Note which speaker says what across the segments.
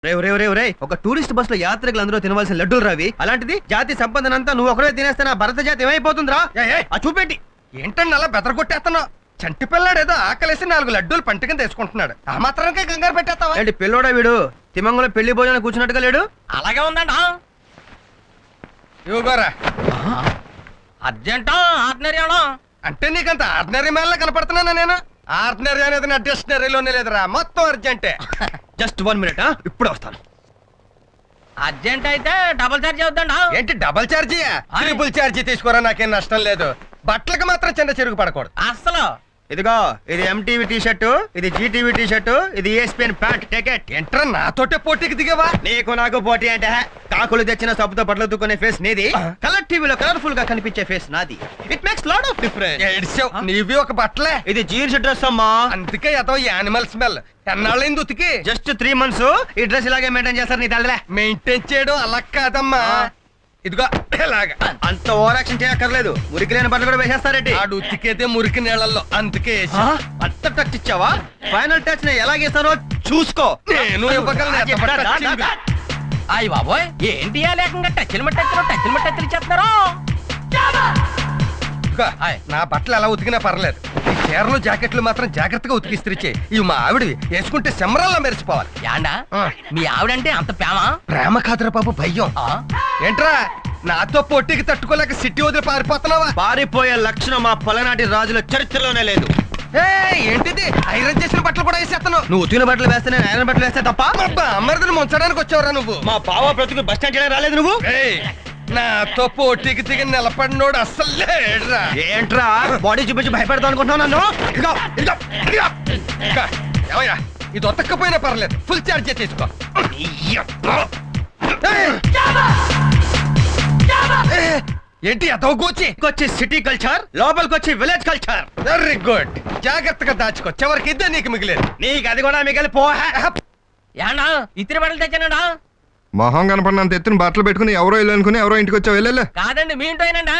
Speaker 1: ఒక tourist bus లో యాత్రికులు అందరూ తినవలసిన లడ్డూలు రావి, అలాంటిది జాతి సంపదనంతా నువ్వు ఒకరే తినేస్తే నా భరత జాతి ఏమైపోతుందిరా? ఆ చూపెట్టి
Speaker 2: ఏంటండి అలా బెదరగొట్టేస్తున్నావు? చంటి పిల్లాడు ఏదో ఆకలేసి 4 లడ్డూలు పంట కింద వేసుకుంటున్నాడు. ఆ మాత్రానికే కంగారు పెట్టేస్తావా?
Speaker 1: ఏంటి పిల్లోడా వీడు తిమంగంలో పెళ్లి భోజనం కూర్చున్నట్టుగా లేడు?
Speaker 3: అలాగే ఉందండి.
Speaker 2: ఇవ్వగోరా.
Speaker 3: అర్జెంటా ఆర్డినరీ
Speaker 2: అంటే నీకంత ఆర్డినరీ మేళ కనపడుతున్నానా? నేను ఆర్డినరీ అనేది నా డిక్షనరీలోనే లేదురా, మొత్తం అర్జెంటే.
Speaker 1: జస్ట్ 1 మినిట్, ఇప్పుడు వస్తాను.
Speaker 3: అర్జెంట్ అయితే డబుల్ చార్జ్ అవుతుందా?
Speaker 2: ఏంటి డబల్ ఛార్జీ? ట్రిపుల్ ఛార్జీ తీసుకోరా, నాకేం నష్టం లేదు. బట్టలకు మాత్రం చిన్న చెరుగు పడకూడదు.
Speaker 3: అసలు
Speaker 1: ఇదిగో ఇది ఎంటీవీ టీ షర్టు, ఇది జీటీవీ టీ షర్టు, ఇది ESPN ప్యాంట్. టికెట్
Speaker 2: ఏంట్రా నాతోటే పోటీకి దిగవా?
Speaker 1: నీకు నాకు పోటీ అంటే కాకులు తెచ్చిన సబ్బుతో బట్టలు దుక్కునే ఫేస్ నీది, కలర్ టీవీలో కలర్ఫుల్ గా కనిపించే ఫేస్ నాది. It makes lot of difference.
Speaker 2: ఏడ్చావు, నీవి ఒక బట్టలే.
Speaker 1: ఇది జీన్స్ డ్రెస్ అమ్మా,
Speaker 2: అందుకే ఏదో యానిమల్ స్మెల్. ఎన్నాళ్ళైంది ఉతికి?
Speaker 1: Just 3 months. ఈ డ్రెస్ ఇలాగే మెయింటైన్ చేస్తారు, నీ తల్లే.
Speaker 2: మెయింటైన్ చేయడం అలా కాదమ్మా. ఇదిగో ఇలాగా.
Speaker 1: అంత ఓవర్ యాక్షన్ చేయక్కర్లేదు, మురికి లేని బట్టలు కూడా వేసేస్తారేంటి?
Speaker 2: ఆడు ఉతికేదే మురికి నీళ్ళల్లో, అందుకే వేసా.
Speaker 1: అంత టచ్ ఇచ్చావా? ఫైనల్ టచ్ ని ఎలాగేస్తానో చూసుకో.
Speaker 2: నేను ఇవ్వగలను.
Speaker 3: అయ్యి బాబోయ్, ఏంటి లేకుండా టచ్లు చేస్తున్నారు?
Speaker 2: ఇదిగో, నా బట్టలు ఎలా ఉతికినా పర్లేదు, ఈ చీరలు జాకెట్లు మాత్రం జాగ్రత్తగా ఉతికిస్త్రిచ్చే. ఇవి మా ఆవిడవి, వేసుకుంటే సెమరాల్లో మెరిచిపోవాలి.
Speaker 3: యాండా మీ ఆవిడంటే అంత ప్రేమ?
Speaker 2: ప్రేమ కాదురా బాబు, భయ్యం. ఏంట్రా నాతో పోటీకి తట్టుకోలేక సిటీ వదిలి పారిపోతున్నావా?
Speaker 1: పారిపోయే లక్షణం మా పలనాటి రాజుల చరిత్రలోనే లేదు.
Speaker 2: ఏంటిది? ఐరన్ చేసిన బట్టలు కూడా వేసేస్తాను.
Speaker 1: నువ్వు ఉతికిన బట్టలు వేస్తే నేను ఐరన్ బట్టలు వేస్తే తప్ప?
Speaker 2: అమ్మరిని ముంచడానికి వచ్చావురా నువ్వు.
Speaker 1: మా బావ బ్రతుకు బస్ స్టాండ్ చేయడానికి రాలేదు నువ్వు.
Speaker 2: నాతో పోటీకి దిగి నిలబడినోడు అస్సలు లేడురా.
Speaker 1: ఏంట్రా బాడీ చూపించి భయపెడతావు అనుకుంటున్నావు నన్ను?
Speaker 2: ఏమయ్యా, ఇది ఒతక్కపోయినా పర్లేదు, ఫుల్ ఛార్జ్ తీసుకో. ఏంటి
Speaker 1: వచ్చి సిటీ కల్చర్, లోపలికి వచ్చి విలేజ్ కల్చర్.
Speaker 2: వెరీ గుడ్, జాగ్రత్తగా దాచుకో, చివరికి ఇద్దే నీకు మిగిలేదు.
Speaker 1: నీకు అది కూడా మిగిలి పో.
Speaker 3: యాండా ఇతర బట్టలు తెచ్చానండా?
Speaker 4: మొహం కనపడినంత ఎత్తున బట్టలు పెట్టుకుని ఎవరో ఇల్లు అనుకుని ఎవరో ఇంటికి వచ్చావు. వెళ్ళలే.
Speaker 3: కాదండి, మీ ఇంటో ఏనండా?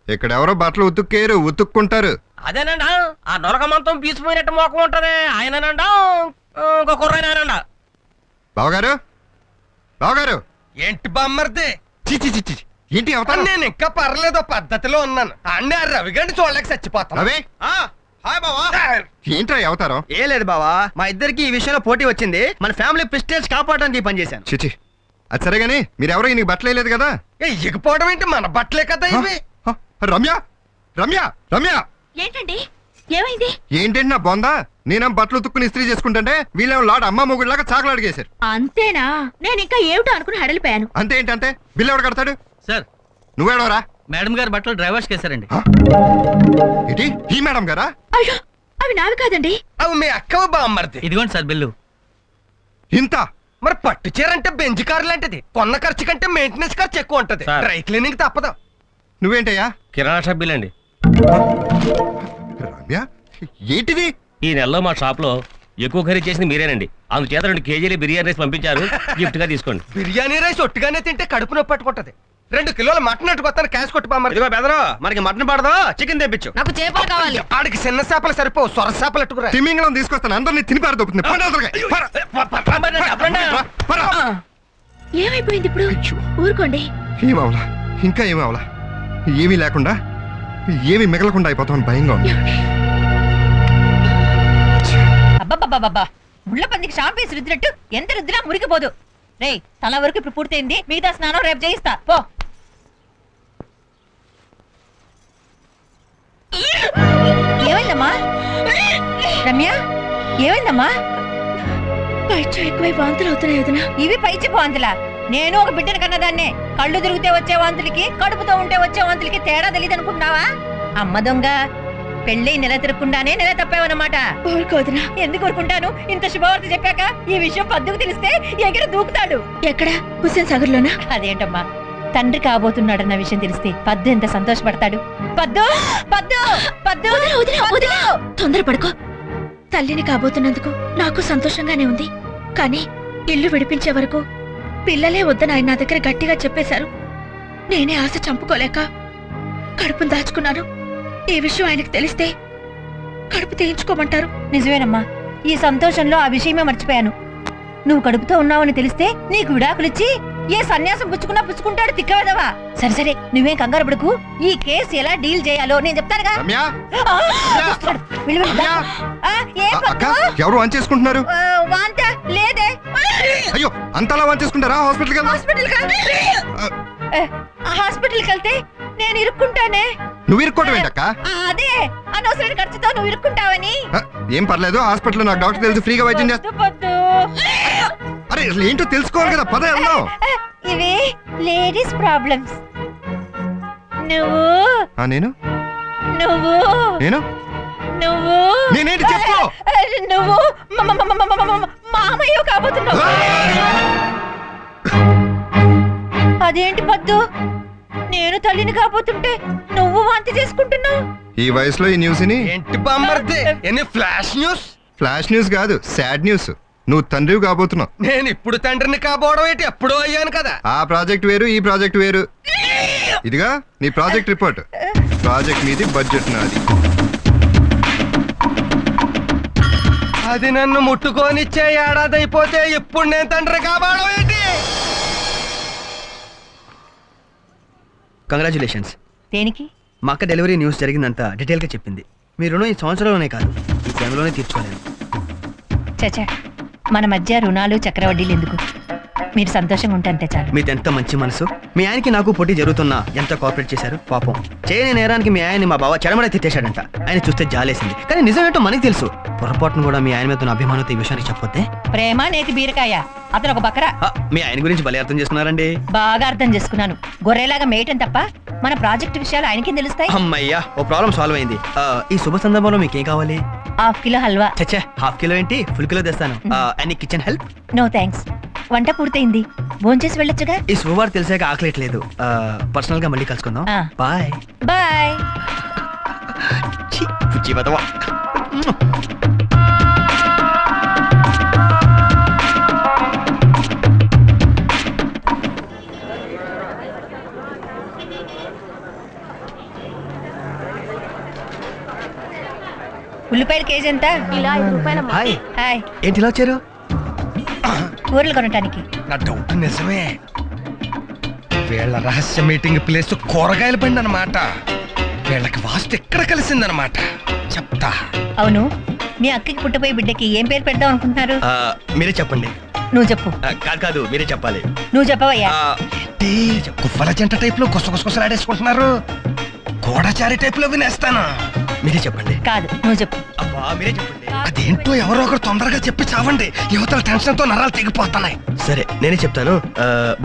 Speaker 4: ఇక్కడ ఎవరో బట్టలు ఉతుక్కేరు, ఉతుక్కుంటారు.
Speaker 3: అదేనండా ఆ నొరక మంతం పీసిపోయినట్టు మోకం ఉంటది, ఆయనండా ఇంకో కుర్రాయనండా.
Speaker 4: బావగారు, బావగారు.
Speaker 2: ఏంటి బామ్మర్ది?
Speaker 4: చిచి చిచి, ఏంటి అవతారం?
Speaker 2: నేను ఇంకా పర్లేదో పద్ధతిలో ఉన్నాను. అన్నీ ఆ రవిగండి చూడలేక చచ్చిపోతాను.
Speaker 4: రవి,
Speaker 1: హాయ్ బావా.
Speaker 4: ఏంట్రా ఈ అవతారం?
Speaker 1: ఏ లేదు బావా, మా ఇద్దరికి ఈ విషయంలో పోటీ వచ్చింది, మన ఫ్యామిలీ ప్రెస్టేజ్ కాపాడడానికి ఈ పని చేశాను.
Speaker 4: చిచి, అది సరే గానీ మీరెవరో ఈయనకి బట్టలు వేయలేదు కదా?
Speaker 2: ఎగిపోవడం ఏంటి? మన బట్టలే కదా ఇవి.
Speaker 4: రమ్య, రమ్య, రమ్య.
Speaker 5: ఏంటండి, ఏమైంది?
Speaker 4: ఏంటంటే నా బొందా, నేనేం బట్టలు ఉతుక్కుని ఇస్త్రీ చేసుకుంటే వీళ్ళేమో లాడ్ అమ్మ మొగుడిలాగా చాకలు అడిగేశారు.
Speaker 5: అంతేనా? నేను ఇంకా ఏమిటో అనుకుని హడలిపోయాను.
Speaker 4: అంతే ఏంటంటే బిల్లు ఎవడు కడతాడు?
Speaker 3: సార్,
Speaker 4: నువ్వేడవరా?
Speaker 3: మేడం గారు బట్టలు డ్రైవర్స్ కేసారండి.
Speaker 4: ఏంటి ఈ మేడం గారా?
Speaker 5: అయ్యో, అవి నావి కాదండి.
Speaker 2: అవి మీ అక్కవ బామ్మర్ది.
Speaker 3: ఇదిగోండి సార్ బిల్లు.
Speaker 4: ఇంత?
Speaker 2: మరి పట్టు చీర అంటే బెంజ్ కార్ లాంటిది, కొన్న ఖర్చు కంటే మెయింటెనెన్స్ ఖర్చు ఎక్కువ ఉంటది.
Speaker 3: సార్.
Speaker 2: డ్రై క్లీనింగ్ తప్పదు.
Speaker 4: నువ్వేంటయ్యా?
Speaker 6: కిరాణా షాప్ బిల్ అండి.
Speaker 4: రమ్య, ఏంటిది?
Speaker 6: ఈ నెలలో మా షాప్ లో ఎక్కువ ఖరీదు చేసింది మీరేనండి. అందుచేత 2 కేజీలు బిర్యానీ రైస్ పంపించారు, గిఫ్ట్ గా తీసుకోండి.
Speaker 2: బిర్యానీ రైస్ ఒట్టుగానే తింటే కడుపు నొప్పి పట్టుకుంటది. 2 కిలోల మటన్ అట్టుకొస్తాను, క్యాష్ కొట్టు బామ్మర్ది.
Speaker 1: ఇదిగో బెదరు, మనకి మటన్ పడదు, చికెన్ తెప్పించు.
Speaker 5: నాకు చేపలు కావాలి.
Speaker 2: ఆడికి చిన్న చేపలు సరిపోవు, సొర చేపలు అట్టుకురా.
Speaker 4: తిమింగళం తీసుకొస్తాను, అందరినీ తిని పారదొక్కుతుంది.
Speaker 5: ఏమైపోయింది ఇప్పుడు? ఊరుకోండి.
Speaker 4: ఏమవలా, ఇంకా ఏమవలా, ఏమీ లేకుండా ఏమీ మిగలకుండా అయిపోతామని భయంగా ఉంది.
Speaker 5: అబ్బబ్బబ్బబ్బా, ముళ్ళ పందికి షాంపేసి రుద్దినట్టు ఎంత రుద్దినా మురికిపోదు. రే, తల వరకు ఇప్పుడు పూర్తయింది, మిగతా స్నానం రేపు చేయిస్తా పో. ఏమైందమ్మా రమ్య? ఏమైందమ్మా? పైచ ఎక్కువై వాంతులు అవుతున్నాయి వదినా. ఇవి పైచి వాంతులా? నేను ఒక బిడ్డను కన్నదాన్నే. కళ్ళు తిరిగితే వచ్చే వాంతులకి, కడుపుతో ఉంటే వచ్చే వాంతులకి తేడా తెలియదు అనుకుంటున్నావా? అమ్మ దొంగ, పెళ్ళి నెల తిరగకుండానే నెల తప్పావన్నమాట. ఊరుకోదునా. ఎందుకు ఊరుకుంటాను? ఇంత శుభవార్త చెప్పాక ఈ విషయం పద్దుకు తెలిస్తే ఎగిరి దూకుతాడు. ఎక్కడ? హుస్సేన్ సాగర్ లోనా? అదేంటమ్మా, తండ్రి కాబోతున్నాడన్న విషయం తెలిస్తే పద్దు ఎంత సంతోషపడతాడు. పద్దు, పద్దు, పద్దు. తొందరపడుకో. తల్లిని కాబోతున్నందుకు నాకు సంతోషంగానే ఉంది, కానీ ఇల్లు విడిపించే వరకు పిల్లలే వద్దని ఆయన నా దగ్గర గట్టిగా చెప్పేశారు. నేనే ఆశ చంపుకోలేక కడుపును దాచుకున్నాను. ఈ విషయం ఆయనకు తెలిస్తే కడుపు తీయించుకోమంటారు. నిజమేనమ్మా, ఈ సంతోషంలో ఆ విషయమే మర్చిపోయాను. నువ్వు కడుపుతో ఉన్నావని తెలిస్తే నీకు విడాకులిచ్చి ఏ సన్యాసం పుచ్చుకుంటాడు తిక్కవేదవా. సరే సరే నువ్వేం కంగారు పడకు. ఈ కేసు ఎలా డీల్ చేయాలో నేను చెప్తానుగా.
Speaker 4: రమ్య
Speaker 5: ఆ, వస్తున్నాడు. వెళ్ళు, వెళ్ళు, దా. ఆ, ఏం
Speaker 4: అక్క
Speaker 5: పద్దు?
Speaker 4: ఎవరు వాన్ చేసుకుంటున్నారు?
Speaker 5: వాంత లేదే.
Speaker 4: అయ్యో అంతలా వాన్ చేసుకుంటారా? హాస్పిటల్కి వెళ్దాం.
Speaker 5: హాస్పిటల్కి వెళ్తే నేను ఇరుక్కుంటానే.
Speaker 4: నువ్వు ఇరుక్కోవడం ఏంటక్క?
Speaker 5: అదే అనవసరమైన ఖర్చుతో నువ్వు ఇరుక్కుంటావని.
Speaker 4: ఏం పర్లేదు, హాస్పిటల్లో నాకు డాక్టర్ తెలుసు, ఫ్రీగా వైద్యం చేస్తా.
Speaker 5: పొద్దు
Speaker 4: అరే అసలు ఏంటో తెలుసుకోవాలి కదా, పద వెళ్దాం.
Speaker 5: ఇవి లేడీస్ ప్రాబ్లమ్స్. నువ్వు
Speaker 4: నేను
Speaker 5: నువ్వు
Speaker 4: నేను
Speaker 5: నువ్వు
Speaker 4: నేనేంటి చెప్పు.
Speaker 5: నువ్వు మామయ్య కాబోతున్నావు. అదేంటి పద్దు, నేను తల్లిని కాబోతుంటే నువ్వు వాంతి చేసుకుంటున్నావు.
Speaker 4: ఈ వయసులో ఈ న్యూస్ ని
Speaker 2: ఏంటి బామ్మర్ది ఎన్ని ఫ్లాష్ న్యూస్?
Speaker 4: ఫ్లాష్ న్యూస్ కాదు, సాడ్ న్యూస్. నువ్వు తండ్రివి కాబోతున్నావు.
Speaker 2: నేను ఇప్పుడు తండ్రిని కాబోవడం ఏంటి, ఎప్పుడో అయ్యాను కదా.
Speaker 4: ఆ ప్రాజెక్ట్ వేరు, ఈ ప్రాజెక్ట్ వేరు. ఇదిగా నీ ప్రాజెక్ట్ రిపోర్ట్. ప్రాజెక్ట్ మీది, బడ్జెట్ నాది.
Speaker 2: అది నన్ను ముట్టుకోనిచ్చే ఏడాది అయిపోతే ఇప్పుడు నేను తండ్రి కాబోవడం ఏంటి?
Speaker 1: కంగ్రాచులేషన్స్.
Speaker 5: దేనికి?
Speaker 1: మా అక్క డెలివరీ న్యూస్ జరిగిందంతా డీటెయిల్గా చెప్పింది. మీ రుణం ఈ సంవత్సరంలోనే కాదు, ఈ టైంలోనే తీర్చుకోలేను.
Speaker 5: చచ్చా, మన మధ్య రుణాలు చక్రవడ్డీలు ఎందుకు? మీరు సంతోషంగా ఉంటే అంతే చాలు.
Speaker 1: మీది ఎంత మంచి మనసు. మీ ఆయనకి నాకు పోటీ జరుగుతున్నా ఎంత కోఆపరేట్ చేశారు. పాపం చేయని నేరానికి మీ ఆయన్ని మా బావ చెడమడ తిట్టేశాడంట. ఆయన చూస్తే జాలేసింది, కానీ నిజం ఏంటో మనకి తెలుసు. పొరపాటును కూడా మీ ఆయన మీద ఉన్న అభిమానంతో ఈ విషయానికి చెప్పొద్దే.
Speaker 5: ప్రేమ నేతి బీరకాయ, అతను ఒక బకరా.
Speaker 1: మీ ఆయన గురించి భలే అర్థం చేసుకున్నారండి.
Speaker 5: బాగా అర్థం చేసుకున్నాను. గొర్రెలాగా మేయటం తప్ప మన ప్రాజెక్ట్ విషయాలు ఆయనకి తెలుస్తాయి.
Speaker 1: అమ్మయ్యా, ఓ ప్రాబ్లం సాల్వ్ అయింది. ఈ శుభ సందర్భంలో మీకేం కావాలి?
Speaker 5: 1/2 కిలో హల్వా.
Speaker 1: చచ్చే, 1/2 కిలో ఏంటి, ఫుల్ కిలో తెస్తాను. Any kitchen help?
Speaker 5: No thanks. వంట పూర్తయింది, భోంచేసి వెళ్ళొచ్చుగా.
Speaker 1: ఈ శుభవార్త తెలిసాక ఆకలేట్లేదు. పర్సనల్ గా మళ్ళీ కలుసుకుందాం.
Speaker 5: ఆ.
Speaker 1: బాయ్.
Speaker 5: బాయ్.
Speaker 1: పుచ్చి బతవా.
Speaker 5: ఉల్లిపాయలు కేజీ ఎంత?
Speaker 1: Hi,
Speaker 5: hi.
Speaker 1: ఏంటి ఇలా వచ్చారు?
Speaker 5: కూరలు కొనటానికి.
Speaker 2: నా డౌట్ నిజమే. వీళ్ళ రహస్య మీటింగ్ ప్లేస్ కూరగాయల బండి అన్నమాట. వీళ్ళకి వాస్తు ఎక్కడ కలిసిందన్నమాట. చెప్తా.
Speaker 5: అవును, మీ అక్కకి పుట్టబోయే బిడ్డకి ఏం పేరు పెడదాం అనుకుంటున్నారు?
Speaker 1: మీరే చెప్పండి.
Speaker 5: నువ్వు చెప్పు.
Speaker 1: కాదు కాదు, మీరే చెప్పాలి.
Speaker 5: నువ్వు చెప్పవయ్యా.
Speaker 2: కువ్వల జంట టైప్ లో గుసగుసలాడేసుకుంటున్నారు. గోడాచారి టైప్ లో వినేస్తాను.
Speaker 1: మీరే చెప్పండి.
Speaker 5: కాదు, నువ్వు చెప్పు.
Speaker 1: అబ్బా, మీరే చెప్పండి.
Speaker 2: అదేంటో ఎవరో ఒకరు తొందరగా చెప్పి చావండి. యువతల టెన్షన్ తో నరాలు తెగిపోతున్నాయి.
Speaker 1: సరే, నేనే చెప్తాను.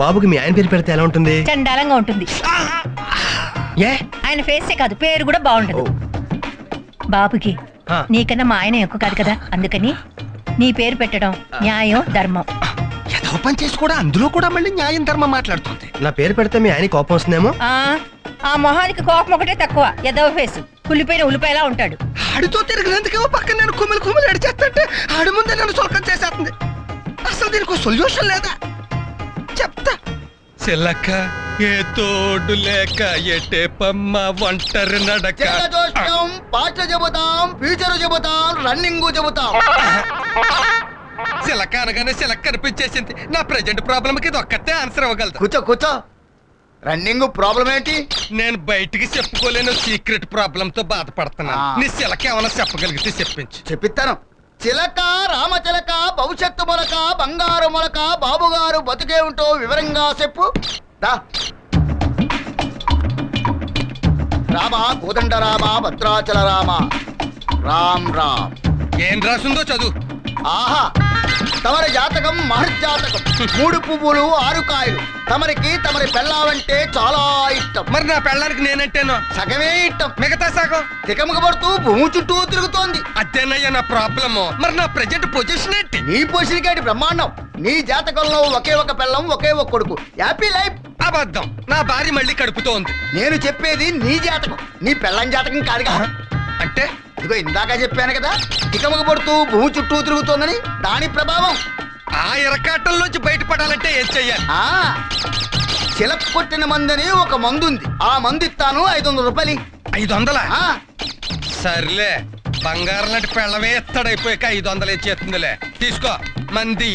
Speaker 1: బాబుకి మీ ఆయన పేరు పెడితే ఎలా ఉంటుంది?
Speaker 5: చండాలంగా ఉంటుంది.
Speaker 1: ఏ?
Speaker 5: ఆయన ఫేసే కాదు, పేరు కూడా బాగుంటది. బాబుకి
Speaker 1: ఆ.
Speaker 5: నీకన్నా మా ఆయన ఎక్కువ కాదు కదా, అందుకని నీ పేరు పెట్టడం న్యాయం ధర్మం.
Speaker 2: ఏదో పని చేసి కూడా అందులో కూడా మళ్ళీ న్యాయం ధర్మం మాట్లాడుతుంది.
Speaker 1: నా పేరు పెడితే మీ ఆయన కోపం వస్తుందేమో.
Speaker 5: ఆ మొహానికి కోపం ఒకటే తక్కువ. ఎదవ ఫేసు, కుళ్ళిపోయిన ఉల్లిపాయలా ఉంటాడు.
Speaker 2: ఆడితో తిరిగినందుకేమో పక్కన నేను కుమిలి అడిచేస్తుంటే ఆడి ముందే నన్ను సొలకం చేసేస్తుంది. అసలు దీనికి సొల్యూషన్ లేదా? చెప్తా. చిల్లక్క ఏ తోడు లేక ఎటే పమ్మ ఒంటరి నడక.
Speaker 7: పాటలు చెబుతాం, ఫ్యూచర్ చెబుతాం, రన్నింగ్ చెబుతాం.
Speaker 2: చిలక అనగానే చిలక కనిపించేసింది. నా ప్రెజెంట్ ప్రాబ్లం కి ఇది ఒక్కతే ఆన్సర్ ఇవ్వగలదు.
Speaker 7: కూర్చో కూర్చో. రన్నింగ్ ప్రాబ్లం ఏంటి?
Speaker 2: నేను బయటికి చెప్పుకోలేను సీక్రెట్ ప్రాబ్లం తో బాధపడుతున్నాను. నీ చిలక ఏమైనా చెప్పగలిగితే చెప్పించు.
Speaker 7: చెప్పిస్తాను. చిలక రామచిలక భవిష్యత్తు మొలక బంగారు మొలక బాబుగారు బతికే ఉంటో వివరంగా చెప్పు. దా. రామ కోదండ రామ భద్రాచల రామ రామ్ రామ్.
Speaker 2: ఏం రాసుందో చదువు.
Speaker 7: ఆహా, తమరి జాతకం మహర్జాతకం. 3 పువ్వులు 6 కాయలు. తమరికి తమరి పెళ్ళావంటే చాలా ఇష్టం.
Speaker 2: మరి నా పెళ్ళానికి నేనంటేనో
Speaker 7: సగమే ఇష్టం.
Speaker 2: మిగతా సగం
Speaker 7: తికమక పడుతూ భూమి చుట్టూ తిరుగుతోంది.
Speaker 2: అదేనయ్యా నా ప్రాబ్లము. మరి నా ప్రెజెంట్ పొజిషన్ ఏంటి?
Speaker 7: నీ పొసిరికేటి బ్రహ్మాండం. నీ జాతకంలో ఒకే ఒక పెళ్ళం, ఒకే ఒక కొడుకు. Happy life.
Speaker 2: అబద్ధం. నా భార్య మళ్ళీ కడుపుతో ఉంది.
Speaker 7: నేను చెప్పేది నీ జాతకం, నీ పెళ్ళం జాతకం కాదుగా.
Speaker 2: అంటే
Speaker 7: ఇదిగో ఇందాక చెప్పాను కదా, తికమక పడుతూ భూమి చుట్టూ తిరుగుతోందని. దాని ప్రభావం.
Speaker 2: ఆ ఇరకాటంలోంచి బయటపడాలంటే ఏం చెయ్యాలి?
Speaker 7: చిలక కొట్టిన మందని ఒక మందుంది. ఆ మందు ఇస్తాను, 500 రూపాయలు.
Speaker 2: 500?
Speaker 7: ఆ,
Speaker 2: సర్లే, బంగారం లాంటి పెళ్ళమే ఎత్తడైపోయాక 500 ఇచ్చేస్తుందిలే. తీసుకో మంది.